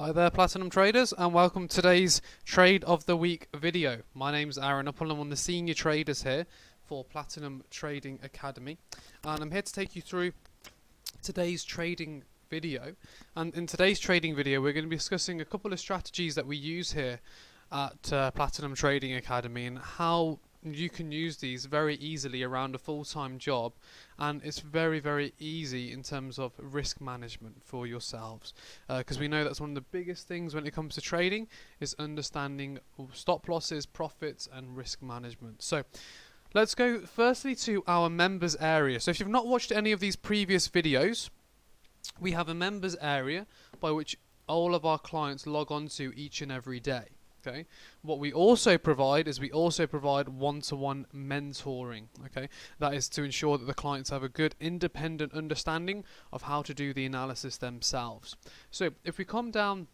Hi there, Platinum Traders, and welcome to today's Trade of the Week video. My name's Aaron Uppel. I'm one of the senior traders here for Platinum Trading Academy, and I'm here to take you through today's trading video. And in today's trading video, we're going to be discussing a couple of strategies that we use here at Platinum Trading Academy and how you can use these very easily around a full-time job, and it's very easy in terms of risk management for yourselves, because we know that's one of the biggest things when it comes to trading is understanding stop losses, profits and risk management. So let's go firstly to our members area. So if you've not watched any of these previous videos, we have a members area by which all of our clients log on to each and every day. Okay. What we also provide is one-to-one mentoring. Okay, that is to ensure that the clients have a good independent understanding of how to do the analysis themselves. So if we come down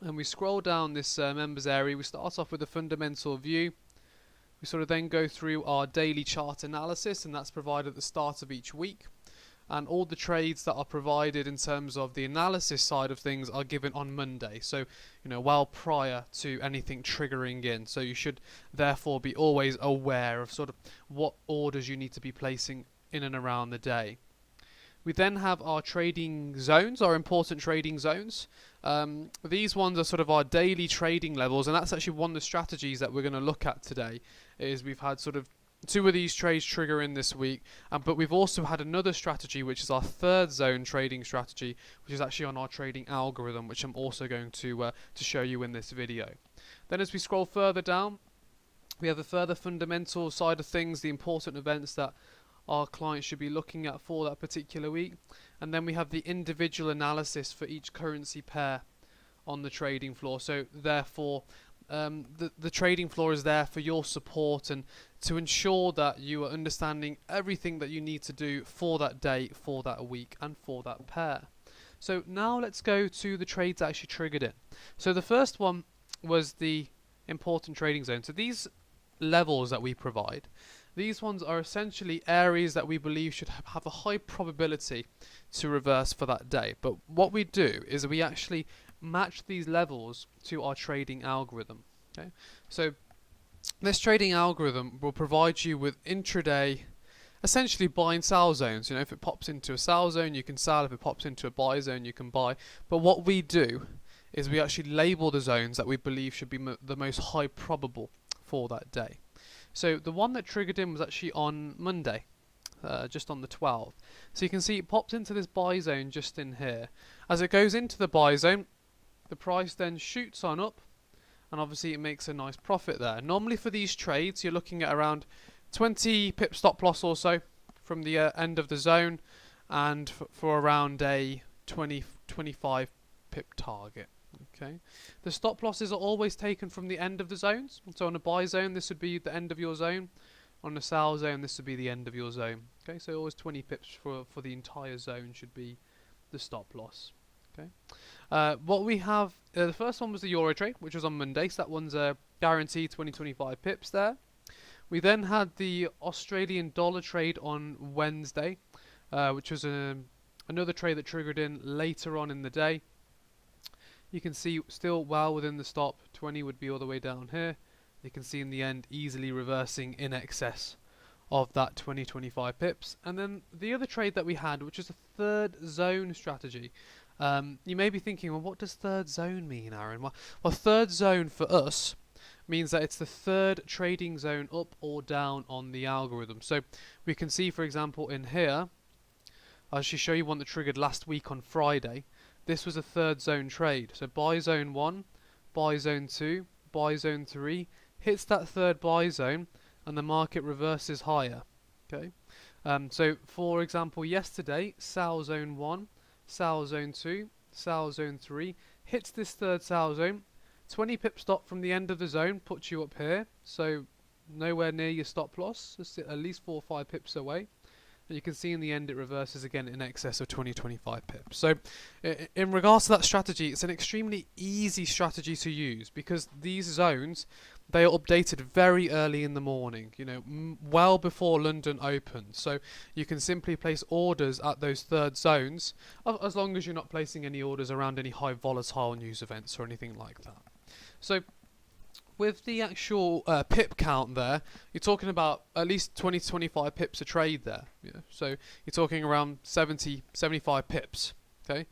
and we scroll down this members area, we start off with a fundamental view. We sort of then go through our daily chart analysis, and that's provided at the start of each week. And all the trades that are provided in terms of the analysis side of things are given on Monday, so well prior to anything triggering in. So you should therefore be always aware of sort of what orders you need to be placing in and around the day. We then have our trading zones, our important trading zones. These ones are sort of our daily trading levels, and that's actually one of the strategies that we're going to look at today. Is we've had sort of two of these trades trigger in this week, but we've also had another strategy, which is our third zone trading strategy, which is actually on our trading algorithm, which I'm also going to show you in this video. Then as we scroll further down, we have a further fundamental side of things, the important events that our clients should be looking at for that particular week. And then we have the individual analysis for each currency pair on the trading floor. So therefore the trading floor is there for your support and to ensure that you are understanding everything that you need to do for that day, for that week and for that pair. So now let's go to the trades that actually triggered in. So the first one was the important trading zone. So these levels that we provide, these ones are essentially areas that we believe should have a high probability to reverse for that day. But what we do is we actually match these levels to our trading algorithm. Okay, so this trading algorithm will provide you with intraday, essentially buy and sell zones. If it pops into a sell zone, you can sell. If it pops into a buy zone, you can buy. But what we do is we actually label the zones that we believe should be the most high probable for that day. So the one that triggered in was actually on Monday, just on the 12th. So you can see it popped into this buy zone just in here. As it goes into the buy zone, the price then shoots on up, and obviously it makes a nice profit there. Normally for these trades, you're looking at around 20 pip stop loss or so from the end of the zone, and for around a 25 pip target. Okay, the stop losses are always taken from the end of the zones. So on a buy zone, this would be the end of your zone. On a sell zone, this would be the end of your zone. Okay, so always 20 pips for the entire zone should be the stop loss. Okay. What we have, the first one was the Euro trade, which was on Monday, so that one's guaranteed 20-25 pips there. We then had the Australian dollar trade on Wednesday, which was another trade that triggered in later on in the day. You can see still well within the stop, 20 would be all the way down here. You can see in the end easily reversing in excess of that 20-25 pips. And then the other trade that we had, which is a third zone strategy. You may be thinking, well, what does third zone mean, Aaron? Well, third zone for us means that it's the third trading zone up or down on the algorithm. So we can see, for example, in here, I'll actually show you one that triggered last week on Friday. This was a third zone trade. So buy zone 1, buy zone 2, buy zone 3, hits that third buy zone, and the market reverses higher. Okay. So for example, yesterday, sell zone 1, sell zone 2, sell zone 3, hits this third sell zone, 20 pip stop from the end of the zone puts you up here, so nowhere near your stop loss, just at least 4 or 5 pips away. And you can see in the end it reverses again in excess of 20-25 pips. So in regards to that strategy, it's an extremely easy strategy to use because these zones, they are updated very early in the morning, you know, well before London opens. So you can simply place orders at those third zones, as long as you're not placing any orders around any high volatile news events or anything like that. So with the actual pip count there, you're talking about at least 20 to 25 pips a trade there. Yeah. So you're talking around 70, 75 pips, okay,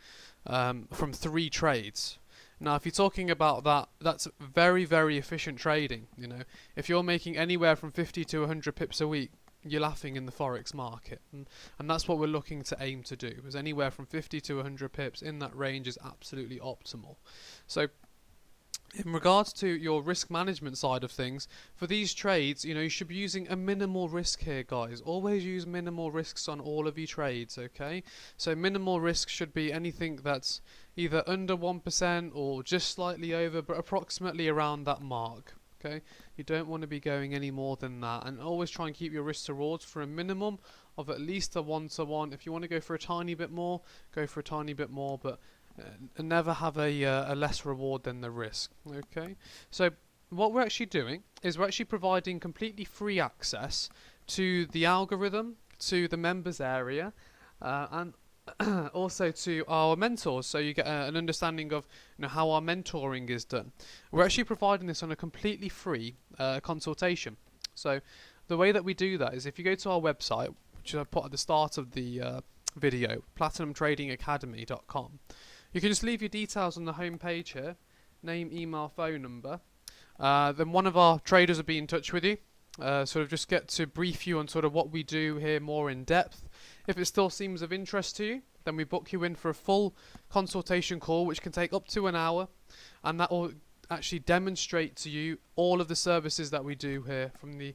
from 3 trades. Now, if you're talking about that, that's very, very efficient trading. You know, if you're making anywhere from 50 to 100 pips a week, you're laughing in the forex market, and that's what we're looking to aim to do. Is anywhere from 50 to 100 pips in that range is absolutely optimal. So in regards to your risk management side of things, for these trades, you know, you should be using a minimal risk here, guys. Always use minimal risks on all of your trades, okay? So minimal risk should be anything that's either under 1% or just slightly over, but approximately around that mark, okay? You don't want to be going any more than that, and always try and keep your risk to rewards for a minimum of at least a 1-to-1. If you want to go for a tiny bit more, go for a tiny bit more, but never have a less reward than the risk. Okay, so what we're actually doing is we're actually providing completely free access to the algorithm, to the members area, and also to our mentors, so you get an understanding of, you know, how our mentoring is done. We're actually providing this on a completely free consultation. So the way that we do that is if you go to our website, which I put at the start of the video, platinumtradingacademy.com. You can just leave your details on the home page here, name, email, phone number. Then one of our traders will be in touch with you, sort of just get to brief you on sort of what we do here more in depth. If it still seems of interest to you, then we book you in for a full consultation call, which can take up to an hour, and that will actually demonstrate to you all of the services that we do here, from the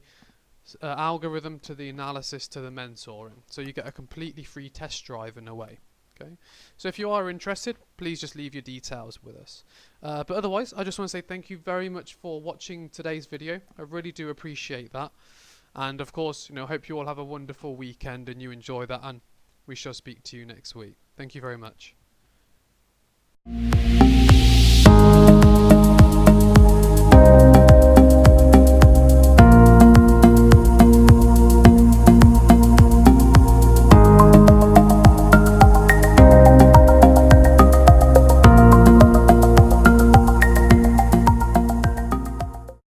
algorithm to the analysis to the mentoring. So you get a completely free test drive in a way. Okay, so if you are interested, please just leave your details with us. But otherwise, I just want to say thank you very much for watching today's video. I really do appreciate that. And of course, you know, hope you all have a wonderful weekend and you enjoy that, and we shall speak to you next week. Thank you very much.